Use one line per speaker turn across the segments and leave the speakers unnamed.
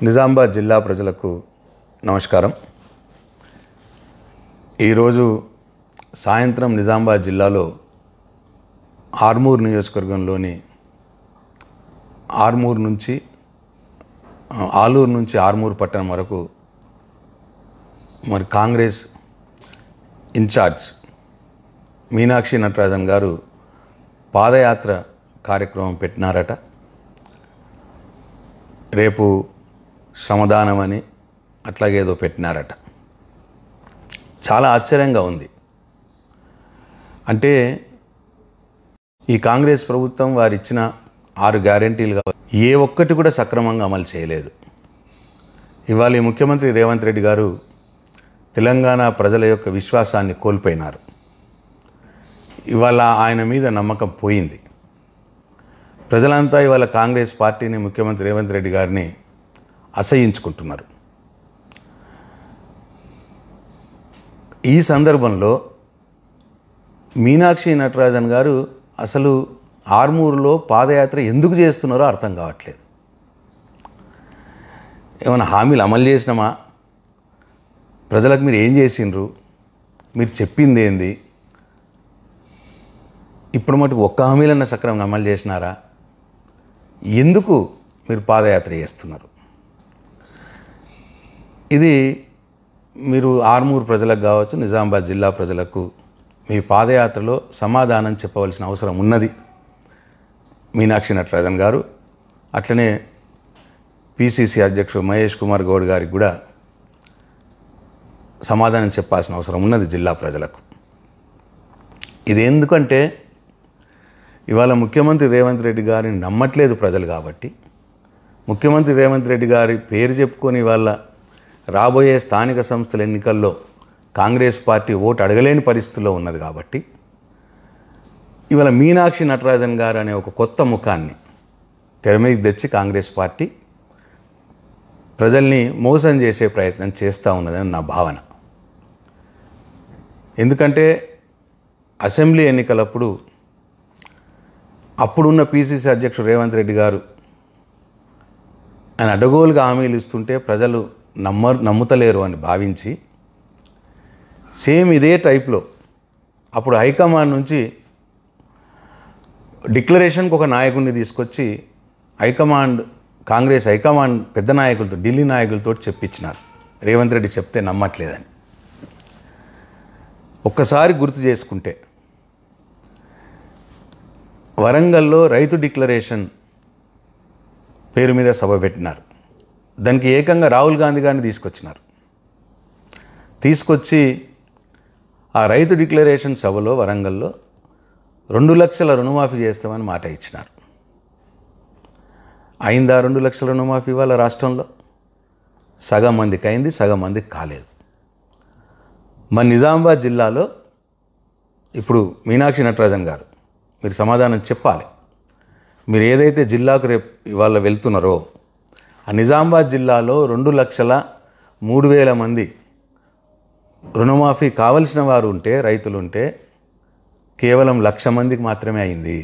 నిజామాబాద్ జిల్లా ప్రజలకు నమస్కారం. ఈరోజు సాయంత్రం నిజామాబాద్ జిల్లాలో ఆర్మూర్ నియోజకవర్గంలోని ఆర్మూర్ నుంచి ఆలూరు నుంచి ఆర్మూర్ పట్టణం వరకు మరి కాంగ్రెస్ ఇన్ఛార్జ్ మీనాక్షి నటరాజన్ గారు పాదయాత్ర కార్యక్రమం పెట్టినారట. రేపు శ్రమదానం అని అట్లాగేదో పెట్టినారట. చాలా ఆశ్చర్యంగా ఉంది. అంటే ఈ కాంగ్రెస్ ప్రభుత్వం వారు ఇచ్చిన 6 గ్యారెంటీలుగా ఏ ఒక్కటి కూడా సక్రమంగా అమలు చేయలేదు. ఇవాళ ఈ ముఖ్యమంత్రి రేవంత్ రెడ్డి గారు తెలంగాణ ప్రజల యొక్క విశ్వాసాన్ని కోల్పోయినారు. ఇవాళ ఆయన మీద నమ్మకం పోయింది. ప్రజలంతా ఇవాళ కాంగ్రెస్ పార్టీని, ముఖ్యమంత్రి రేవంత్ రెడ్డి గారిని అసహ్యించుకుంటున్నారు. ఈ సందర్భంలో మీనాక్షి నటరాజన్ గారు అసలు ఆర్మూరులో పాదయాత్ర ఎందుకు చేస్తున్నారో అర్థం కావట్లేదు. ఏమైనా హామీలు అమలు చేసినామా? ప్రజలకు మీరు ఏం చేసిండ్రు? మీరు చెప్పింది ఏంది? ఇప్పుడు మటుకు ఒక్క హామీలన్నా సక్రమంగా అమలు చేసినారా? ఎందుకు మీరు పాదయాత్ర చేస్తున్నారు? ఇది మీరు ఆర్మూర్ ప్రజలకు కావచ్చు, నిజామాబాద్ జిల్లా ప్రజలకు మీ పాదయాత్రలో సమాధానం చెప్పవలసిన అవసరం ఉన్నది. మీనాక్షి నటరాజన్ గారు అట్లనే పిసిసి అధ్యక్షుడు మహేష్ కుమార్ గౌడ్ గారికి కూడా సమాధానం చెప్పాల్సిన అవసరం ఉన్నది జిల్లా ప్రజలకు. ఇది ఎందుకంటే ఇవాళ ముఖ్యమంత్రి రేవంత్ రెడ్డి గారిని నమ్మట్లేదు ప్రజలు. కాబట్టి ముఖ్యమంత్రి రేవంత్ రెడ్డి గారి పేరు చెప్పుకొని ఇవాళ రాబోయే స్థానిక సంస్థల ఎన్నికల్లో కాంగ్రెస్ పార్టీ ఓటు అడగలేని పరిస్థితుల్లో ఉన్నది. కాబట్టి ఇవాళ మీనాక్షి నటరాజన్ గారు అనే ఒక కొత్త ముఖాన్ని తెర మీదకి తెచ్చి కాంగ్రెస్ పార్టీ ప్రజల్ని మోసం చేసే ప్రయత్నం చేస్తూ ఉన్నదని నా భావన. ఎందుకంటే అసెంబ్లీ ఎన్నికలప్పుడు అప్పుడున్న పిసిసి అధ్యక్షుడు రేవంత్ రెడ్డి గారు ఆయన అడ్డగోలుగా హామీలు ఇస్తుంటే ప్రజలు నమ్ముతలేరు అని భావించి సేమ్ ఇదే టైప్లో అప్పుడు హైకమాండ్ నుంచి డిక్లరేషన్కి ఒక నాయకుడిని తీసుకొచ్చి కాంగ్రెస్ హైకమాండ్ పెద్ద నాయకులతో, ఢిల్లీ నాయకులతో చెప్పించినారు. రేవంత్ రెడ్డి చెప్తే నమ్మట్లేదని. ఒక్కసారి గుర్తు చేసుకుంటే వరంగల్లో రైతు డిక్లరేషన్ పేరు మీద సభ పెట్టినారు. దానికి ఏకంగా రాహుల్ గాంధీ గారిని తీసుకొచ్చి ఆ రైతు డిక్లరేషన్ సభలో వరంగల్లో 2 లక్షల రుణమాఫీ చేస్తామని మాట ఇచ్చినారు. అయిందా 2 లక్షల రుణమాఫీ? ఇవాళ రాష్ట్రంలో సగం మందికి అయింది, సగం మందికి కాలేదు. మన నిజామాబాద్ జిల్లాలో ఇప్పుడు మీనాక్షి నటరాజన్ గారు మీరు సమాధానం చెప్పాలి. మీరు ఏదైతే జిల్లాకు రేపు ఇవాళ వెళ్తున్నారో ఆ నిజామాబాద్ జిల్లాలో 2,03,000 మంది రుణమాఫీ కావలసిన వారు ఉంటే, రైతులు ఉంటే, కేవలం 1,00,000 మందికి మాత్రమే అయింది.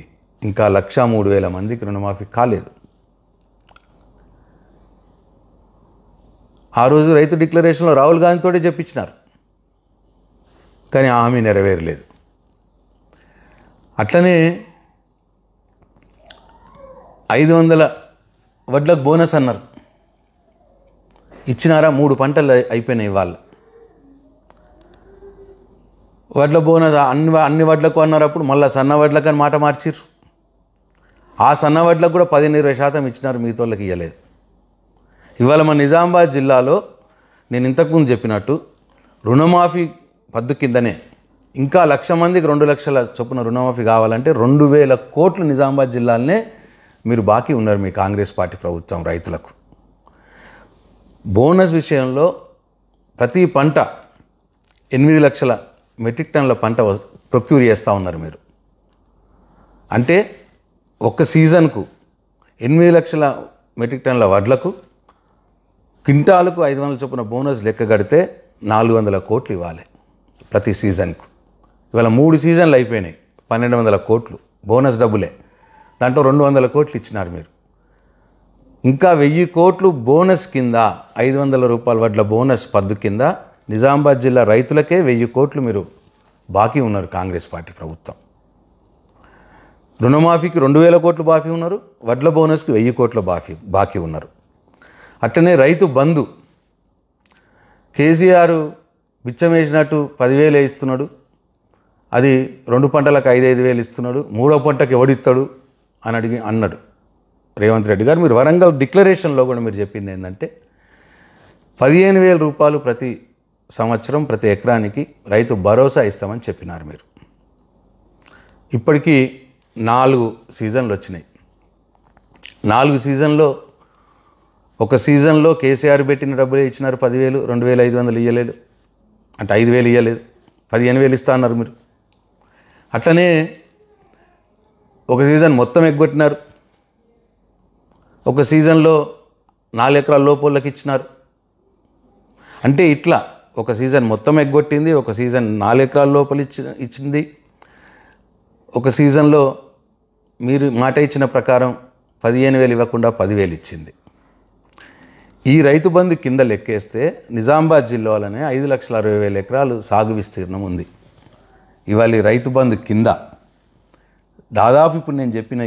ఇంకా 1,03,000 మందికి రుణమాఫీ కాలేదు. ఆ రోజు రైతు డిక్లరేషన్లో రాహుల్ గాంధీతోటే చెప్పించినారు, కానీ ఆ హామీ నెరవేరలేదు. అట్లనే 500 వడ్లకు బోనస్ అన్నారు. ఇచ్చినారా? 3 పంటలు అయిపోయినాయి. వాళ్ళు వడ్ల బోనస్ అన్ని వడ్లకు అన్నారు. మళ్ళీ సన్న వడ్లకు అని మాట మార్చిర్రు. ఆ సన్న వడ్లకు కూడా 15-20% ఇచ్చినారు, మిగతాళ్ళకి ఇవ్వలేదు. ఇవాళ మన నిజామాబాద్ జిల్లాలో నేను ఇంతకుముందు చెప్పినట్టు రుణమాఫీ పద్దు కిందనే ఇంకా 1,00,000 మందికి 2 లక్షల చొప్పున రుణమాఫీ కావాలంటే 2,000 కోట్లు నిజామాబాద్ జిల్లాలోనే మీరు బాకీ ఉన్నారు మీ కాంగ్రెస్ పార్టీ ప్రభుత్వం రైతులకు. బోనస్ విషయంలో ప్రతి పంట 8 లక్షల మెట్రిక్ టన్నుల పంట ప్రొక్యూర్ చేస్తూ ఉన్నారు మీరు. అంటే ఒక్క సీజన్కు 8 లక్షల మెట్రిక్ టన్నుల వడ్లకు క్వింటాలకు 500 చొప్పున బోనస్ లెక్క కడితే 400 కోట్లు ఇవ్వాలి ప్రతి సీజన్కు. ఇవాళ 3 సీజన్లు అయిపోయినాయి, 1,200 కోట్లు బోనస్ డబ్బులే. దాంట్లో 200 కోట్లు ఇచ్చినారు మీరు. ఇంకా 1000 కోట్లు బోనస్ కింద 500 రూపాయల వడ్ల బోనస్ పద్దు కింద నిజామాబాద్ జిల్లా రైతులకే 1000 కోట్లు మీరు బాకీ ఉన్నారు కాంగ్రెస్ పార్టీ ప్రభుత్వం. రుణమాఫీకి 2000 కోట్లు బాకీ ఉన్నారు, వడ్ల బోనస్కి 1000 కోట్ల బాకీ ఉన్నారు. అట్లనే రైతు బంధు కేసీఆర్ బిచ్చం వేసినట్టు 10,000 ఇస్తున్నాడు, అది 2 పంటలకు 5,000 ఇస్తున్నాడు, 3వ పంటకు ఎవడిస్తాడు అని అన్నాడు రేవంత్ రెడ్డి గారు. మీరు వరంగల్ డిక్లరేషన్లో కూడా మీరు చెప్పింది ఏంటంటే 15,000 రూపాయలు ప్రతి సంవత్సరం ప్రతి ఎకరానికి రైతు భరోసా ఇస్తామని చెప్పినారు మీరు. ఇప్పటికీ 4 సీజన్లు వచ్చినాయి. 4 సీజన్లో ఒక సీజన్లో కేసీఆర్ పెట్టిన డబ్బులే ఇచ్చినారు 10,000, 2,500 ఇవ్వలేదు, అంటే 5,000 ఇవ్వలేదు, 15,000 ఇస్తా అన్నారు మీరు. అట్లనే ఒక సీజన్ మొత్తం ఎగ్గొట్టినారు, ఒక సీజన్లో 4 ఎకరాల లోపలకి ఇచ్చినారు. అంటే ఇట్లా ఒక సీజన్ మొత్తం ఎగ్గొట్టింది, ఒక సీజన్ 4 ఎకరాల లోపల ఇచ్చింది, ఒక సీజన్లో మీరు మాట ఇచ్చిన ప్రకారం 15,000 ఇవ్వకుండా 10,000 ఇచ్చింది. ఈ రైతు బంధు కింద లెక్కేస్తే నిజామాబాద్ జిల్లాలోనే 5,60,000 ఎకరాలు సాగు విస్తీర్ణం ఉంది. ఇవాళ రైతు బంధు కింద దాదాపు ఇప్పుడు నేను చెప్పిన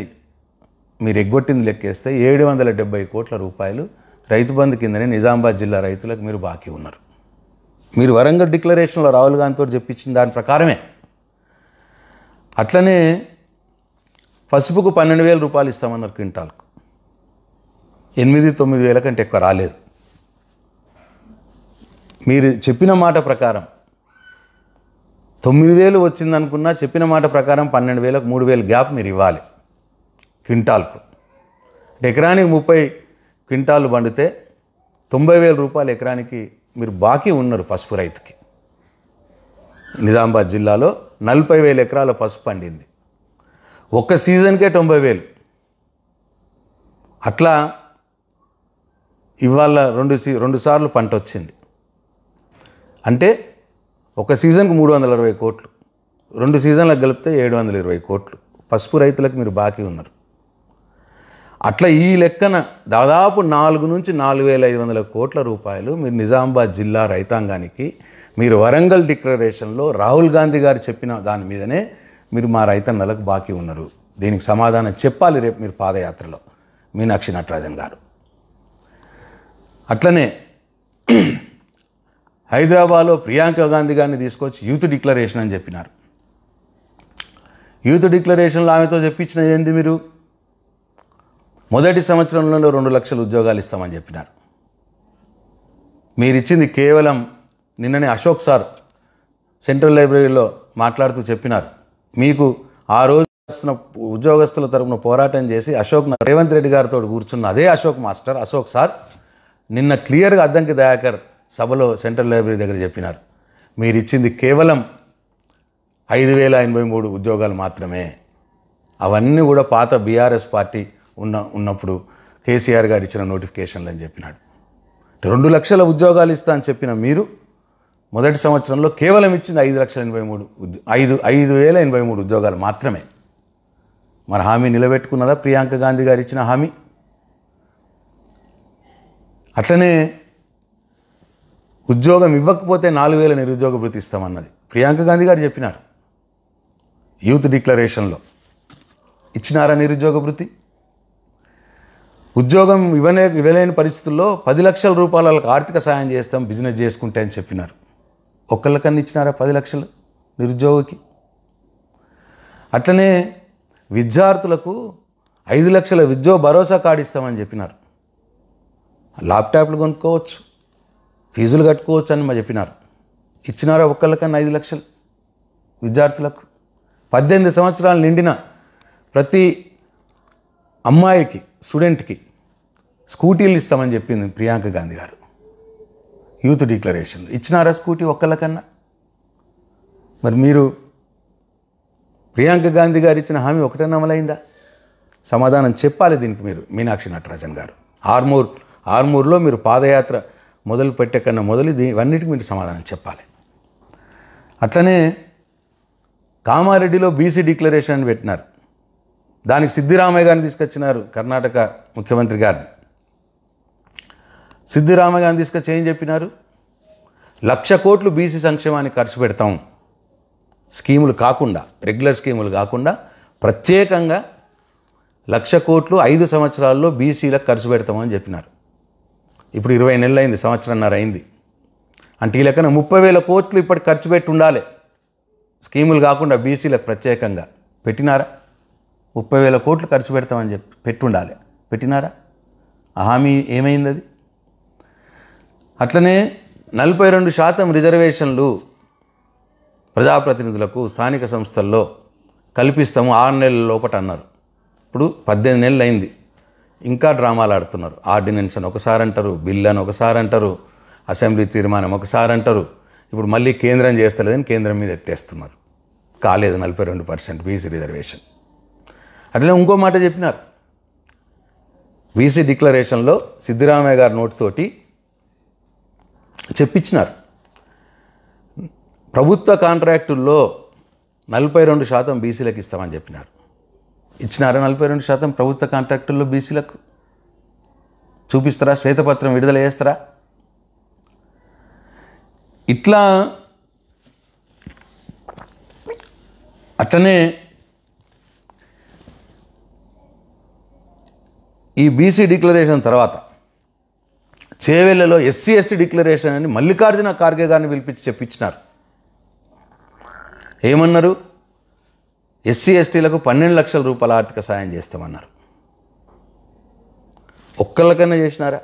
మీరు ఎగ్గొట్టింది లెక్కేస్తే 770 కోట్ల రూపాయలు రైతు బంధు కిందనే నిజామాబాద్ జిల్లా రైతులకు మీరు బాకీ ఉన్నారు. మీరు వరంగల్ డిక్లరేషన్లో రాహుల్ గాంధీతో చెప్పించిన దాని ప్రకారమే. అట్లనే పసుపుకు 12,000 రూపాయలు ఇస్తామన్నారు క్వింటాల్కు, 8,000-9,000 కంటే ఎక్కువ రాలేదు. మీరు చెప్పిన మాట ప్రకారం 9,000 వచ్చిందనుకున్నా, చెప్పిన మాట ప్రకారం 12,000కు 3,000 గ్యాప్ మీరు ఇవ్వాలి క్వింటాల్కు. ఎకరానికి 30 క్వింటాలు పండితే 90,000 రూపాయలు ఎకరానికి మీరు బాకీ ఉన్నారు పసుపు రైతుకి. నిజామాబాద్ జిల్లాలో 40,000 ఎకరాల పసుపు పండింది, ఒక్క సీజన్కే 90,000. అట్లా ఇవాళ 2 సార్లు పంట వచ్చింది అంటే ఒక సీజన్కు 320 కోట్లు, 2 సీజన్లకు కలిపితే 720 కోట్లు పసుపు రైతులకు మీరు బాకీ ఉన్నారు. అట్లా ఈ లెక్కన దాదాపు 4 నుంచి 4,500 కోట్ల రూపాయలు మీరు నిజామాబాద్ జిల్లా రైతాంగానికి మీరు వరంగల్ డిక్లరేషన్లో రాహుల్ గాంధీ గారు చెప్పిన దాని మీదనే మీరు మా రైతన్నలకు బాకీ ఉన్నారు. దీనికి సమాధానం చెప్పాలి రేపు మీరు పాదయాత్రలో మీనాక్షి నటరాజన్ గారు. అట్లనే హైదరాబాద్లో ప్రియాంక గాంధీ గారిని తీసుకొచ్చి యూత్ డిక్లరేషన్ అని చెప్పినారు. యూత్ డిక్లరేషన్లో ఆమెతో చెప్పించినది ఏంది? మీరు మొదటి సంవత్సరంలో 2 లక్షల ఉద్యోగాలు ఇస్తామని చెప్పినారు. మీరు ఇచ్చింది కేవలం నిన్ననే అశోక్ సార్ సెంట్రల్ లైబ్రరీలో మాట్లాడుతూ చెప్పినారు, మీకు ఆ రోజు ఉద్యోగస్తుల తరపున పోరాటం చేసి రేవంత్ రెడ్డి గారితో కూర్చున్న అదే అశోక్ సార్ నిన్న క్లియర్గా అద్దంకి దయాకర్ సభలో సెంట్రల్ లైబ్రరీ దగ్గర చెప్పినారు, మీరు ఇచ్చింది కేవలం 5,083 ఉద్యోగాలు మాత్రమే. అవన్నీ కూడా పాత బీఆర్ఎస్ పార్టీ ఉన్నప్పుడు కేసీఆర్ గారు ఇచ్చిన నోటిఫికేషన్లు అని చెప్పినాడు. 2 లక్షల ఉద్యోగాలు ఇస్తా అని చెప్పిన మీరు మొదటి సంవత్సరంలో కేవలం ఇచ్చింది 5,083 ఉద్యోగాలు మాత్రమే. మరి హామీ నిలబెట్టుకున్నదా ప్రియాంక గాంధీ గారు ఇచ్చిన హామీ? అట్లనే ఉద్యోగం ఇవ్వకపోతే 4,000 నిరుద్యోగ భృతి ఇస్తామన్నది ప్రియాంక గాంధీ గారు చెప్పినారు. యూత్ డిక్లరేషన్లో ఇచ్చినారా నిరుద్యోగ భృతి? ఉద్యోగం ఇవ్వలేని పరిస్థితుల్లో 10 లక్షల రూపాయలకు ఆర్థిక సాయం చేస్తాం బిజినెస్ చేసుకుంటే అని చెప్పినారు. ఒక్కళ్ళకన్నా ఇచ్చినారా 10 లక్షలు నిరుద్యోగికి? అట్లనే విద్యార్థులకు 5 లక్షల విద్యా భరోసా కార్డు ఇస్తామని చెప్పినారు. ల్యాప్టాప్లు కొనుక్కోవచ్చు, ఫీజులు కట్టుకోవచ్చు అని చెప్పినారు. ఇచ్చినారా ఒక్కళ్ళకన్నా 5 లక్షలు విద్యార్థులకు? 18 సంవత్సరాలు నిండిన ప్రతి అమ్మాయికి స్టూడెంట్కి స్కూటీలు ఇస్తామని చెప్పింది ప్రియాంక గాంధీ గారు యూత్ డిక్లరేషన్లో. ఇచ్చినారా స్కూటీ ఒక్కళ్ళకన్నా? మరి మీరు ప్రియాంక గాంధీ గారు ఇచ్చిన హామీ ఒకటైనా అమలైందా? సమాధానం చెప్పాలి దీనికి మీరు మీనాక్షి నటరాజన్ గారు. ఆర్మూర్లో మీరు పాదయాత్ర మొదలు పెట్టే కన్నా ఇవన్నిటికీ మీరు సమాధానం చెప్పాలి. అట్లనే కామారెడ్డిలో బీసీ డిక్లరేషన్ అని పెట్టినారు. దానికి సిద్ధిరామయ్య గారిని తీసుకొచ్చినారు, కర్ణాటక ముఖ్యమంత్రి గారిని. సిద్ధిరామయ్య గారిని తీసుకొచ్చి ఏం చెప్పినారు? 1,00,000 కోట్లు బీసీ సంక్షేమానికి ఖర్చు పెడతాం, స్కీములు కాకుండా, రెగ్యులర్ స్కీములు కాకుండా ప్రత్యేకంగా 1,00,000 కోట్లు 5 సంవత్సరాల్లో బీసీలకు ఖర్చు పెడతామని చెప్పినారు. ఇప్పుడు 20 నెలలు అయింది, సంవత్సరంన్నర అయింది. అంటే ఈ లెక్కన 30,000 కోట్లు ఇప్పటికి ఖర్చు పెట్టి ఉండాలి, స్కీములు కాకుండా బీసీలకు ప్రత్యేకంగా. పెట్టినారా? 30,000 కోట్లు ఖర్చు పెడతామని చెప్పి పెట్టుండాలి. పెట్టినారా? హామీ ఏమైంది అది? అట్లనే 42% రిజర్వేషన్లు ప్రజాప్రతినిధులకు స్థానిక సంస్థల్లో కల్పిస్తాము 6 నెలల లోపట అన్నారు. ఇప్పుడు 18 నెలలు అయింది, ఇంకా డ్రామాలు ఆడుతున్నారు. ఆర్డినెన్స్ అని ఒకసారి అంటారు, బిల్ అని ఒకసారి అంటారు, అసెంబ్లీ తీర్మానం ఒకసారి అంటారు. ఇప్పుడు మళ్ళీ కేంద్రం చేస్తలేదని కేంద్రం మీద ఎత్తేస్తున్నారు. కాలేదు 42% బీసీ రిజర్వేషన్. అట్లనే ఇంకో మాట చెప్పినారు, బీసీ డిక్లరేషన్లో సిద్ధిరామయ్య గారి నోటితోటి చెప్పించినారు, ప్రభుత్వ కాంట్రాక్టుల్లో 42% బీసీలకు ఇస్తామని చెప్పినారు. ఇచ్చినారా 42% ప్రభుత్వ కాంట్రాక్టుల్లో బీసీలకు? చూపిస్తారా? శ్వేతపత్రం విడుదల చేస్తారా? ఇట్లా అట్లనే ఈ బీసీ డిక్లరేషన్ తర్వాత చేవెళ్లలో ఎస్సీ ఎస్టీ డిక్లరేషన్ అని మల్లికార్జున ఖార్గే గారిని పిలిపించి చెప్పించినారు. ఏమన్నారు? ఎస్సీ ఎస్టీలకు 12 లక్షల రూపాయల ఆర్థిక సాయం చేస్తామన్నారు. ఒక్కళ్ళకన్నా చేసినారా?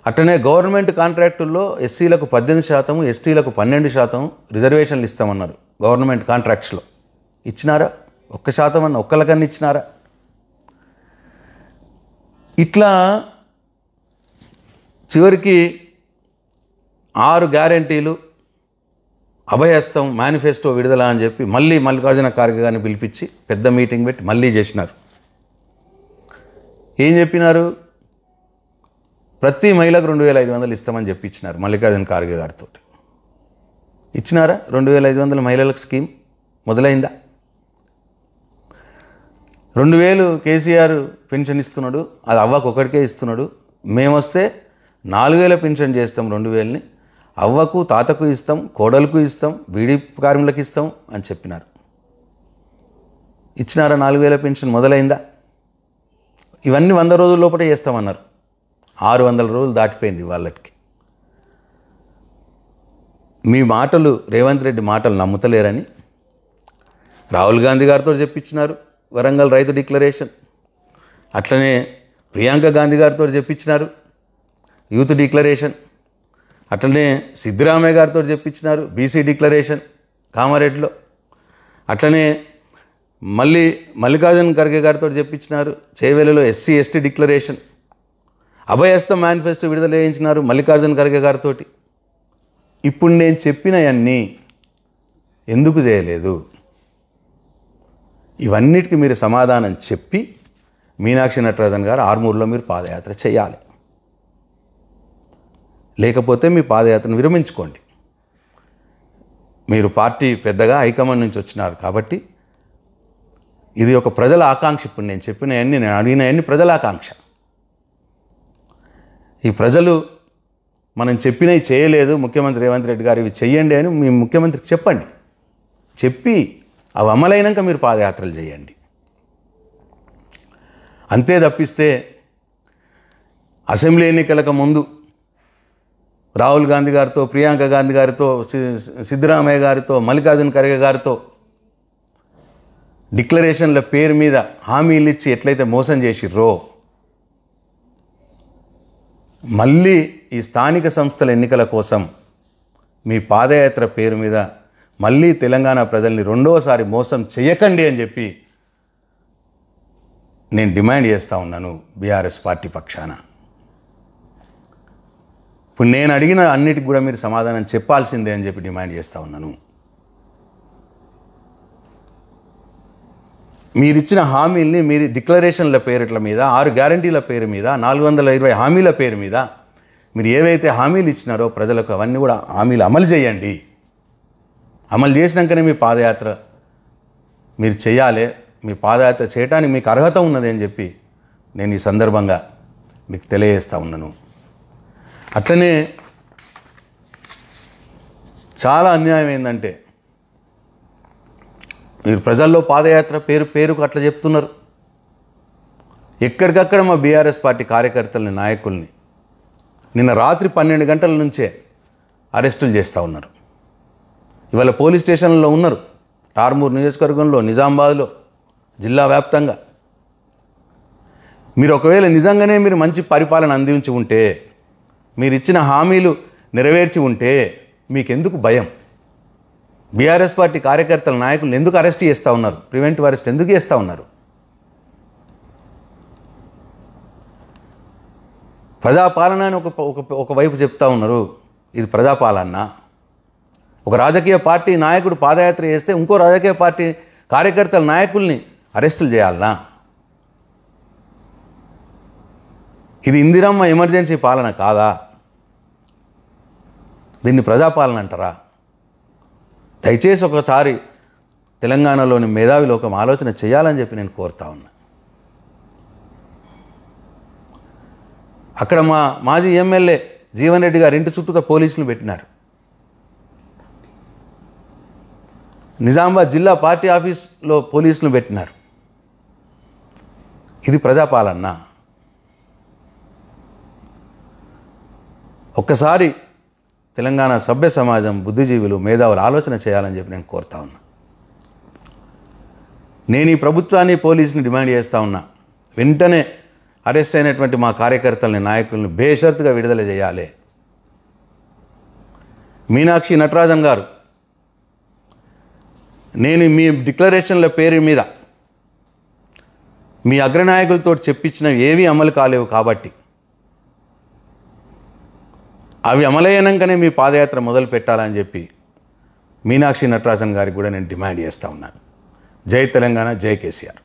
అట్లనే గవర్నమెంట్ కాంట్రాక్టుల్లో ఎస్సీలకు 18%, ఎస్టీలకు 12% రిజర్వేషన్లు ఇస్తామన్నారు గవర్నమెంట్ కాంట్రాక్ట్స్లో. ఇచ్చినారా? 1% అన్న ఒక్కళ్ళకన్నా ఇచ్చినారా? ఇట్లా చివరికి 6 గ్యారెంటీలు, అభయహస్తం, మేనిఫెస్టో విడుదల అని చెప్పి మళ్ళీ మల్లికార్జున ఖార్గే గారిని పిలిపించి పెద్ద మీటింగ్ పెట్టి మళ్ళీ చేసినారు. ఏం చెప్పినారు? ప్రతి మహిళకు 2,500 ఇస్తామని చెప్పి ఇచ్చినారు మల్లికార్జున ఖార్గే గారితో. ఇచ్చినారా? 2,500 మహిళలకు స్కీమ్ మొదలైందా? 2,000 కేసీఆర్ పెన్షన్ ఇస్తున్నాడు, అది అవ్వకు ఒకటికే ఇస్తున్నాడు. మేమొస్తే 4,000 పెన్షన్ చేస్తాం, 2,000ని అవ్వకు తాతకు ఇస్తాం, కోడలకు ఇస్తాం, బీడీ కార్మికులకు ఇస్తాం అని చెప్పినారు. ఇచ్చినారా? 4,000 పెన్షన్ మొదలైందా? ఇవన్నీ 100 రోజుల లోపలే చేస్తామన్నారు. 600 రోజులు దాటిపోయింది వాళ్ళకి. మీ మాటలు, రేవంత్ రెడ్డి మాటలు నమ్ముతలేరని రాహుల్ గాంధీ గారితో చెప్పించినారు వరంగల్ రైతు డిక్లరేషన్. అట్లనే ప్రియాంక గాంధీ గారితో చెప్పించినారు యూత్ డిక్లరేషన్. అట్లనే సిద్ధిరామయ్య గారితో చెప్పించినారు బీసీ డిక్లరేషన్ కామారెడ్డిలో. అట్లనే మళ్ళీ మల్లికార్జున ఖార్గే గారితో చెప్పించినారు చేవెళ్లలో ఎస్సీ ఎస్టీ డిక్లరేషన్. అభయహస్తం మేనిఫెస్టో విడుదల చేయించినారు మల్లికార్జున ఖార్గే గారితో. ఇప్పుడు నేను చెప్పినవన్నీ ఎందుకు చేయలేదు? ఇవన్నిటికీ మీరు సమాధానం చెప్పి మీనాక్షి నటరాజన్ గారు ఆర్మూర్లో మీరు పాదయాత్ర చేయాలి. లేకపోతే మీ పాదయాత్రను విరమించుకోండి. మీరు పార్టీ పెద్దగా హైకమాండ్ నుంచి వచ్చినారు కాబట్టి ఇది ఒక ప్రజల ఆకాంక్ష. ఇప్పుడు నేను చెప్పినవన్నీ, నేను అడిగినవన్నీ ప్రజల ఆకాంక్ష. ఈ ప్రజలు మనం చెప్పినవి చేయలేదు, ముఖ్యమంత్రి రేవంత్ రెడ్డి గారు ఇవి చెయ్యండి అని మీ ముఖ్యమంత్రికి చెప్పండి. చెప్పి అవి అమలైనాక మీరు పాదయాత్రలు చేయండి. అంతే తప్పిస్తే అసెంబ్లీ ఎన్నికలకు ముందు రాహుల్ గాంధీ గారితో, ప్రియాంక గాంధీ గారితో, సిద్ధిరామయ్య గారితో, మల్లికార్జున ఖార్గే గారితో డిక్లరేషన్ల పేరు మీద హామీలు ఇచ్చి ఎట్లయితే మోసం చేసిర్రో, మళ్ళీ ఈ స్థానిక సంస్థల ఎన్నికల కోసం మీ పాదయాత్ర పేరు మీద మళ్ళీ తెలంగాణ ప్రజల్ని రెండోసారి మోసం చేయకండి అని చెప్పి నేను డిమాండ్ చేస్తూ ఉన్నాను బీఆర్ఎస్ పార్టీ పక్షాన. ఇప్పుడు నేను అడిగిన అన్నిటికి కూడా మీరు సమాధానం చెప్పాల్సిందే అని చెప్పి డిమాండ్ చేస్తూ ఉన్నాను. మీరిచ్చిన హామీల్ని, మీరు డిక్లరేషన్ల పేరుట్ల మీద, 6 గ్యారంటీల పేరు మీద, 420 హామీల పేరు మీద మీరు ఏవైతే హామీలు ఇచ్చినారో ప్రజలకు అవన్నీ కూడా హామీలు అమలు చేయండి. అమలు చేసినాకనే మీ పాదయాత్ర మీరు చేయాలి. మీ పాదయాత్ర చేయడానికి మీకు అర్హత ఉన్నది అని చెప్పి నేను ఈ సందర్భంగా మీకు తెలియజేస్తూ ఉన్నాను. అట్లనే చాలా అన్యాయం ఏంటంటే మీరు ప్రజల్లో పాదయాత్ర పేరుకు అట్లా చెప్తున్నారు. ఎక్కడికక్కడ మా బీఆర్ఎస్ పార్టీ కార్యకర్తలని, నాయకుల్ని నిన్న రాత్రి 12 గంటల నుంచే అరెస్టులు చేస్తూ ఉన్నారు. ఇవాళ పోలీస్ స్టేషన్లో ఉన్నారు. టార్మూర్ నియోజకవర్గంలో, నిజామాబాద్లో, జిల్లా వ్యాప్తంగా. మీరు ఒకవేళ నిజంగానే మీరు మంచి పరిపాలన అందించి ఉంటే, మీరు ఇచ్చిన హామీలు నెరవేర్చి ఉంటే మీకెందుకు భయం? బీఆర్ఎస్ పార్టీ కార్యకర్తల నాయకులను ఎందుకు అరెస్ట్ చేస్తూ ఉన్నారు? ప్రివెంటివ్ అరెస్ట్ ఎందుకు చేస్తూ ఉన్నారు? ప్రజాపాలన అని ఒకవైపు చెప్తా ఉన్నారు. ఇది ప్రజాపాలన. ఒక రాజకీయ పార్టీ నాయకుడు పాదయాత్ర చేస్తే ఇంకో రాజకీయ పార్టీ కార్యకర్తల నాయకుల్ని అరెస్టులు చేయాలనా? ఇది ఇందిరమ్మ ఎమర్జెన్సీ పాలన కాదా? దీన్ని ప్రజాపాలన అంటారా? దయచేసి ఒకసారి తెలంగాణలోని మేధావి లోకం ఆలోచన చేయాలని చెప్పి నేను కోరుతా ఉన్నా. అక్కడ మా మాజీ ఎమ్మెల్యే జీవన్ రెడ్డి గారి ఇంటి చుట్టూతో పోలీసులు పెట్టినారు. నిజామాబాద్ జిల్లా పార్టీ ఆఫీస్లో పోలీసులు పెట్టినారు. ఇది ప్రజాపాలన. ఒక్కసారి తెలంగాణ సభ్య సమాజం, బుద్ధిజీవులు, మేధావులు ఆలోచన చేయాలని చెప్పి నేను కోరుతా ఉన్నా. నేను ఈ ప్రభుత్వాన్ని, పోలీసుని డిమాండ్ చేస్తూ ఉన్నా. వెంటనే అరెస్ట్ అయినటువంటి మా కార్యకర్తలని, నాయకులను బేషరతుగా విడుదల చేయాలి. మీనాక్షి నటరాజన్ గారు, నేను మీ డిక్లరేషన్ల పేరు మీద మీ అగ్రనాయకులతో చెప్పించినవి ఏవీ అమలు కాలేవు కాబట్టి అవి అమలయ్యాకనే మీ పాదయాత్ర మొదలు పెట్టాలని చెప్పి మీనాక్షి నటరాజన్ గారికి కూడా నేను డిమాండ్ చేస్తూ ఉన్నాను. జై తెలంగాణ, జై కేసీఆర్.